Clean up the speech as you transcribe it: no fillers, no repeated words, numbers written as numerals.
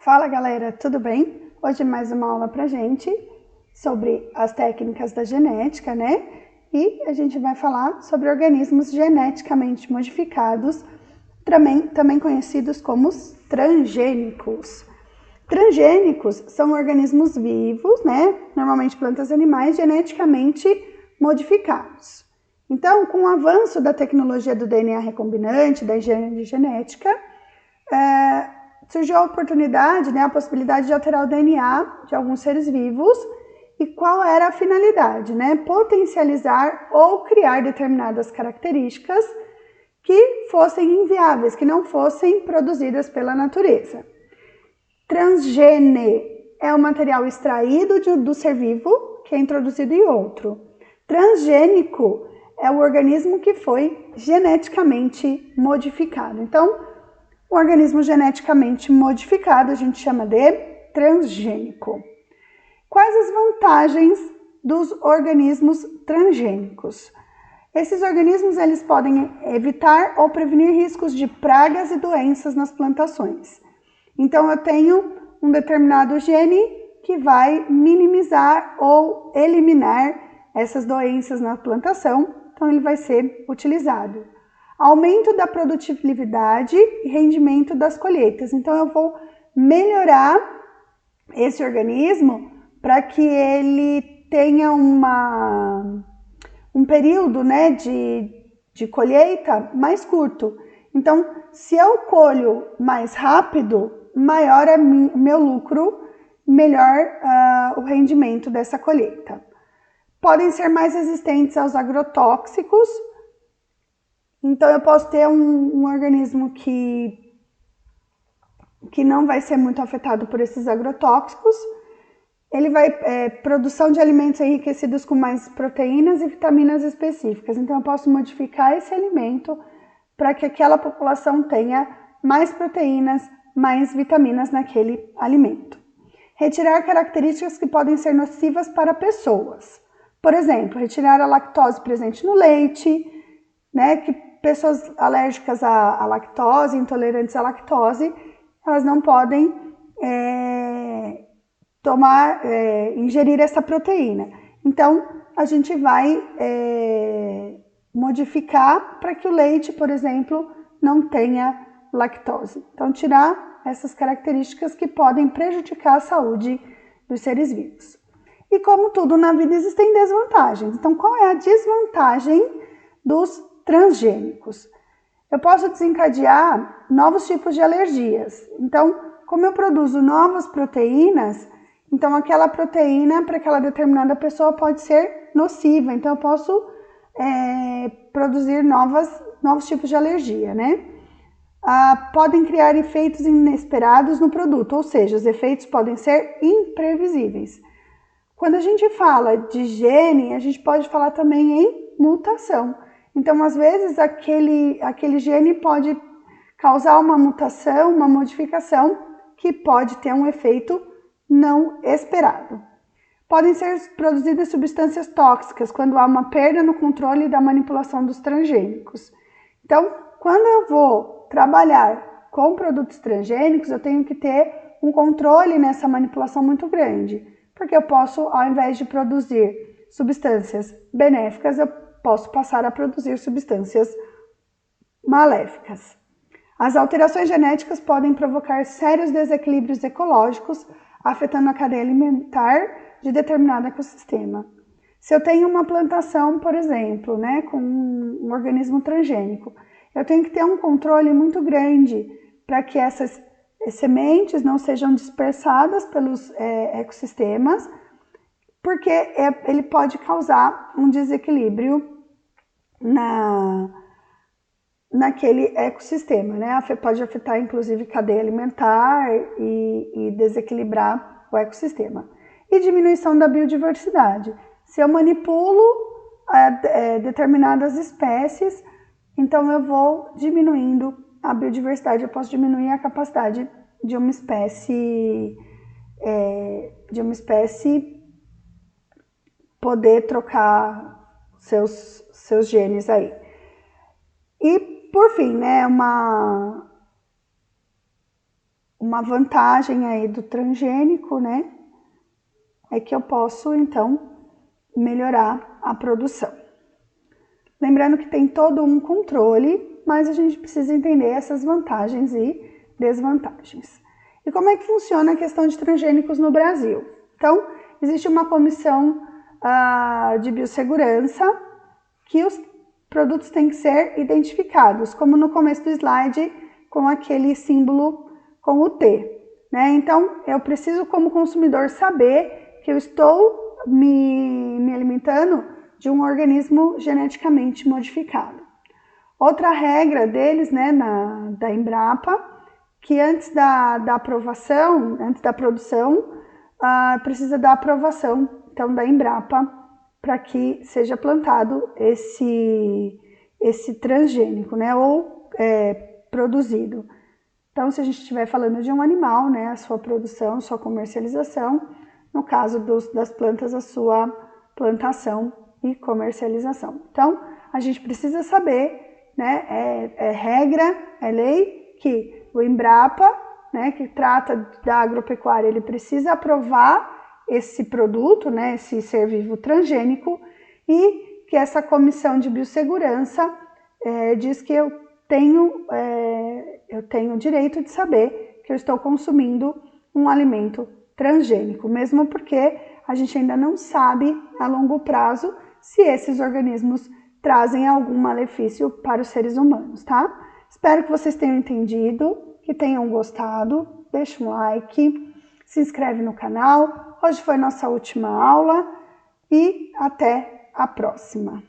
Fala galera, tudo bem? Hoje mais uma aula pra gente sobre as técnicas da genética, né? E a gente vai falar sobre organismos geneticamente modificados, também conhecidos como os transgênicos. Transgênicos são organismos vivos, né? Normalmente plantas e animais geneticamente modificados. Então, com o avanço da tecnologia do DNA recombinante, da engenharia genética, surgiu a oportunidade, né, a possibilidade de alterar o DNA de alguns seres vivos. E qual era a finalidade? Né? Potencializar ou criar determinadas características que fossem inviáveis, que não fossem produzidas pela natureza. Transgene é o material extraído do ser vivo que é introduzido em outro. Transgênico é o organismo que foi geneticamente modificado. Então, o organismo geneticamente modificado a gente chama de transgênico. Quais as vantagens dos organismos transgênicos? Esses organismos eles podem evitar ou prevenir riscos de pragas e doenças nas plantações. Então, eu tenho um determinado gene que vai minimizar ou eliminar essas doenças na plantação, então ele vai ser utilizado. Aumento da produtividade e rendimento das colheitas. Então, eu vou melhorar esse organismo para que ele tenha um período, né, de colheita mais curto. Então, se eu colho mais rápido, maior é meu lucro, melhor o rendimento dessa colheita. Podem ser mais resistentes aos agrotóxicos. Então, eu posso ter um organismo que não vai ser muito afetado por esses agrotóxicos. Ele vai produção de alimentos enriquecidos com mais proteínas e vitaminas específicas. Então, eu posso modificar esse alimento para que aquela população tenha mais proteínas, mais vitaminas naquele alimento. Retirar características que podem ser nocivas para pessoas. Por exemplo, retirar a lactose presente no leite, né, que pessoas alérgicas à lactose, intolerantes à lactose, elas não podem ingerir essa proteína. Então, a gente vai modificar para que o leite, por exemplo, não tenha lactose. Então, tirar essas características que podem prejudicar a saúde dos seres vivos. E como tudo na vida existem desvantagens. Então, qual é a desvantagem dos transgênicos? Eu posso desencadear novos tipos de alergias. Então, como eu produzo novas proteínas, então aquela proteína para aquela determinada pessoa pode ser nociva. Então, eu posso produzir novos tipos de alergia, né? Podem criar efeitos inesperados no produto, ou seja, os efeitos podem ser imprevisíveis. Quando a gente fala de gene, a gente pode falar também em mutação. Então, às vezes, aquele gene pode causar uma mutação, uma modificação que pode ter um efeito não esperado. Podem ser produzidas substâncias tóxicas quando há uma perda no controle da manipulação dos transgênicos. Então, quando eu vou trabalhar com produtos transgênicos, eu tenho que ter um controle nessa manipulação muito grande, porque eu posso, ao invés de produzir substâncias benéficas, eu posso passar a produzir substâncias maléficas. As alterações genéticas podem provocar sérios desequilíbrios ecológicos, afetando a cadeia alimentar de determinado ecossistema. Se eu tenho uma plantação, por exemplo, né, com um organismo transgênico, eu tenho que ter um controle muito grande para que essas sementes não sejam dispersadas pelos ecossistemas, porque ele pode causar um desequilíbrio naquele ecossistema, né? Pode afetar inclusive cadeia alimentar e desequilibrar o ecossistema. E diminuição da biodiversidade. Se eu manipulo determinadas espécies, então eu vou diminuindo a biodiversidade, eu posso diminuir a capacidade de uma espécie poder trocar seus genes aí. E, por fim, né, uma vantagem aí do transgênico, né, é que eu posso, então, melhorar a produção. Lembrando que tem todo um controle, mas a gente precisa entender essas vantagens e desvantagens. E como é que funciona a questão de transgênicos no Brasil? Então, existe uma comissão de biossegurança que os produtos têm que ser identificados, como no começo do slide, com aquele símbolo com o T, né? Então, eu preciso, como consumidor, saber que eu estou me alimentando de um organismo geneticamente modificado. Outra regra deles, né, da Embrapa, que antes da aprovação, antes da produção, precisa da aprovação, então, da Embrapa, para que seja plantado esse transgênico, né, ou produzido. Então, se a gente estiver falando de um animal, né, a sua produção, sua comercialização, no caso das plantas, a sua plantação e comercialização. Então, a gente precisa saber, né, é regra, é lei, que o Embrapa, né, que trata da agropecuária, ele precisa aprovar esse produto, né, esse ser vivo transgênico, e que essa comissão de biossegurança diz que eu tenho o direito de saber que eu estou consumindo um alimento transgênico, mesmo porque a gente ainda não sabe a longo prazo se esses organismos trazem algum malefício para os seres humanos, tá? Espero que vocês tenham entendido, que tenham gostado. Deixa um like, se inscreve no canal. Hoje foi nossa última aula e até a próxima.